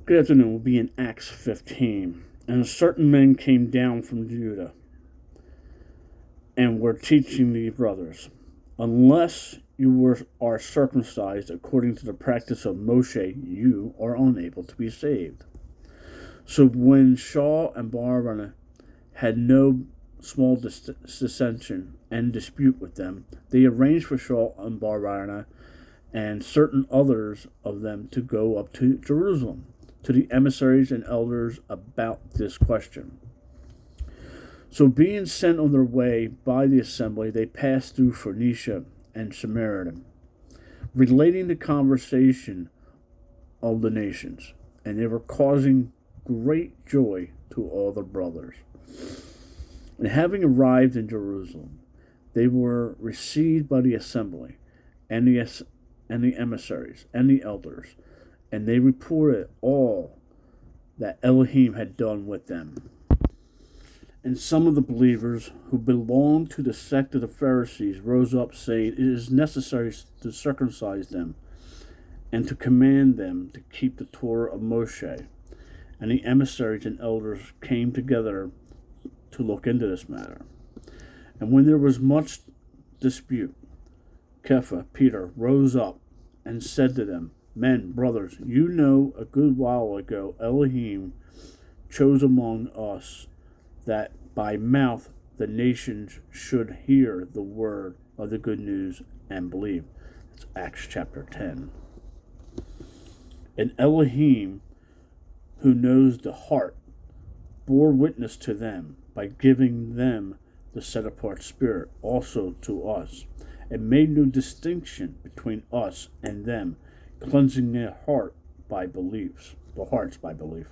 Good afternoon. We'll be in Acts 15. And certain men came down from Judah and were teaching the brothers, unless are circumcised according to the practice of Moshe, you are unable to be saved. So when Shaul and Barnabas had no small dissension and dispute with them, they arranged for Shaul and Barnabas and certain others of them to go up to Jerusalem to the emissaries and elders about this question. So being sent on their way by the assembly, they passed through Phoenicia and Samaria, relating the conversation of the nations, and they were causing great joy to all the brothers. And having arrived in Jerusalem, they were received by the assembly and the emissaries and the elders, and they reported all that Elohim had done with them. And some of the believers who belonged to the sect of the Pharisees rose up, saying, it is necessary to circumcise them and to command them to keep the Torah of Moshe. And the emissaries and elders came together to look into this matter. And when there was much dispute, Kepha, Peter, rose up and said to them, men, brothers, you know a good while ago Elohim chose among us that by mouth the nations should hear the word of the good news and believe. It's Acts chapter 10. And Elohim, who knows the heart, bore witness to them by giving them the set-apart spirit also to us, and made no distinction between us and them, cleansing the hearts by belief.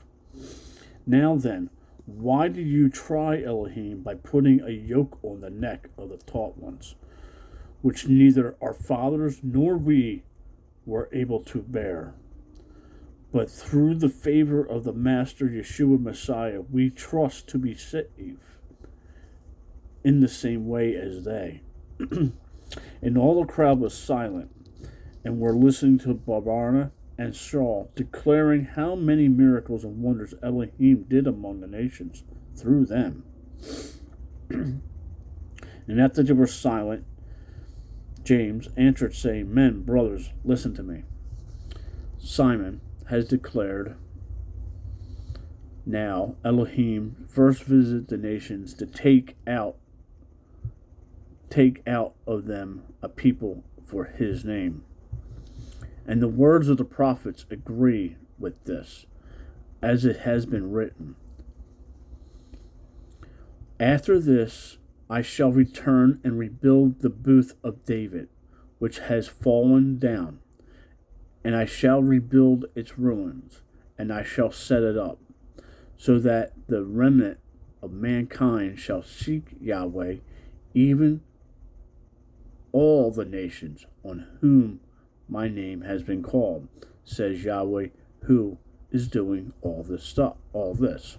Now then, why do you try Elohim by putting a yoke on the neck of the taught ones, which neither our fathers nor we were able to bear? But through the favor of the Master Yeshua Messiah, we trust to be saved in the same way as they. And all the crowd was silent, and were listening to Barnabas and Saul, declaring how many miracles and wonders Elohim did among the nations through them. And after they were silent, James answered, saying, men, brothers, listen to me. Simon has declared, now Elohim first visited the nations to take out of them a people for his name. And the words of the prophets agree with this, as it has been written. After this, I shall return and rebuild the booth of David, which has fallen down, and I shall rebuild its ruins, and I shall set it up, so that the remnant of mankind shall seek Yahweh, even all the nations on whom my name has been called, says Yahweh, who is doing all this,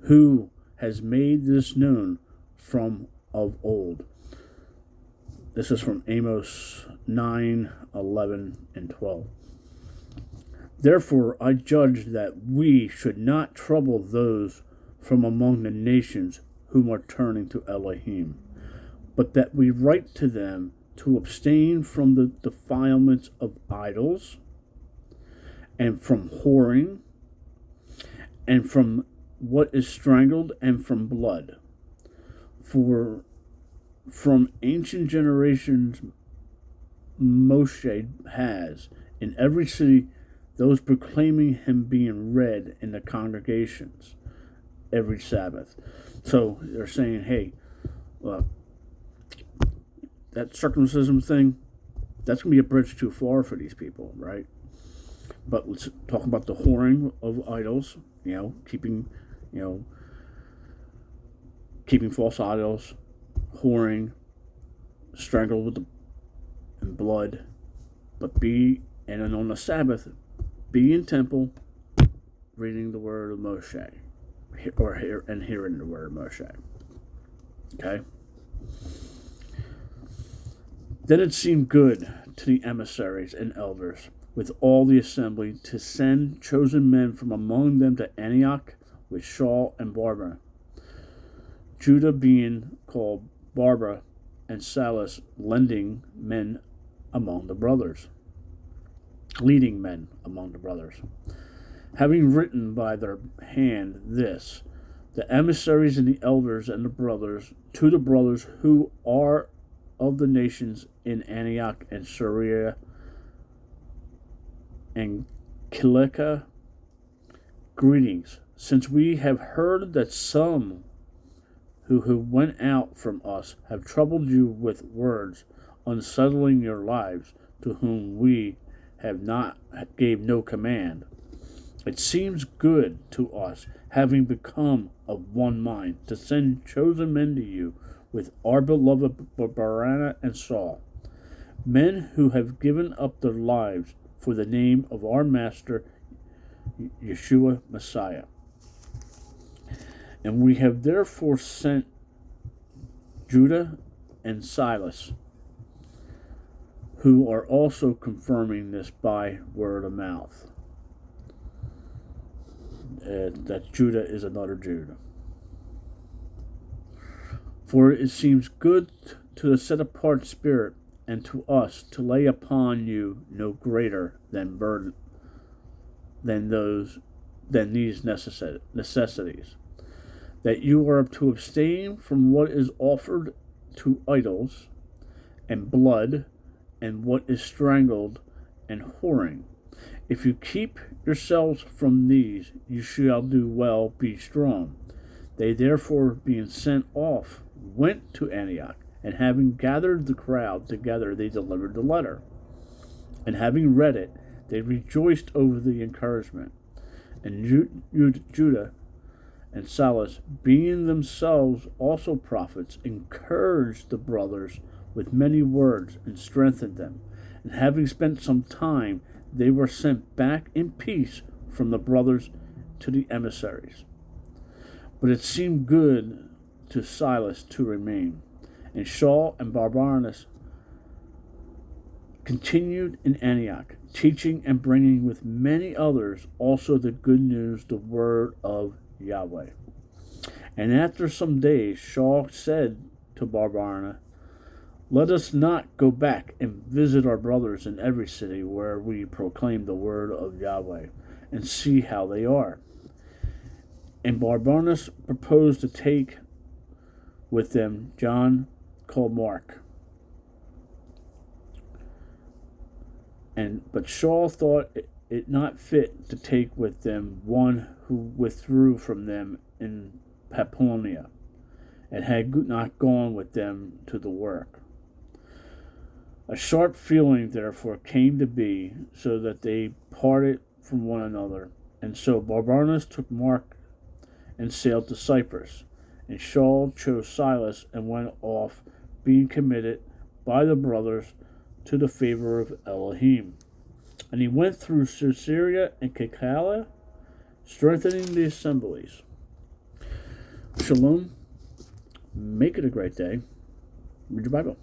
who has made this known from of old. This is from Amos 9, 11, and 12. Therefore I judge that we should not trouble those from among the nations whom are turning to Elohim, but that we write to them to abstain from the defilements of idols, and from whoring, and from what is strangled, and from blood. For from ancient generations Moshe has, in every city, those proclaiming him being read in the congregations every Sabbath. So they're saying, hey, that circumcision thing, that's going to be a bridge too far for these people, right? But let's talk about the whoring of idols, keeping false idols, whoring, strangled with and blood, and then on the Sabbath, be in temple, reading the word of Moshe, and hearing the word of Moshe. Okay? Then it seemed good to the emissaries and elders with all the assembly to send chosen men from among them to Antioch with Shaul and Barnabas, Judah being called Barnabas, and Silas leading men among the brothers. Having written by their hand this, the emissaries and the elders and the brothers, to the brothers who are of the nations in Antioch and Syria and Cilicia, greetings, since we have heard that some who went out from us have troubled you with words, unsettling your lives, to whom we gave no command. It seems good to us, having become of one mind, to send chosen men to you with our beloved Barnabas and Saul, men who have given up their lives for the name of our Master Yeshua Messiah. And we have therefore sent Judah and Silas, who are also confirming this by word of mouth. That Judah is another Judah. For it seems good to the set apart spirit and to us to lay upon you no greater than burden than these necessities, that you are to abstain from what is offered to idols, and blood, and what is strangled, and whoring. If you keep yourselves from these, you shall do well, be strong. They therefore, being sent off, went to Antioch, and having gathered the crowd together, they delivered the letter. And having read it, they rejoiced over the encouragement. And Judah and Silas, being themselves also prophets, encouraged the brothers with many words and strengthened them. And having spent some time, they were sent back in peace from the brothers to the emissaries. But it seemed good to Silas to remain. And Shaul and Barnabas continued in Antioch, teaching and bringing with many others also the good news, the word of Yahweh. And after some days, Shaul said to Barnabas, let us not go back and visit our brothers in every city where we proclaim the word of Yahweh, and see how they are. And Barnabas proposed to take with them John called Mark. But Shaul thought it not fit to take with them one who withdrew from them in Pamphylia, and had not gone with them to the work. A sharp feeling therefore came to be, so that they parted from one another. And so Barnabas took Mark and sailed to Cyprus. And Shaul chose Silas and went off, being committed by the brothers to the favor of Elohim. And he went through Caesarea and Cilicia, strengthening the assemblies. Shalom. Make it a great day. Read your Bible.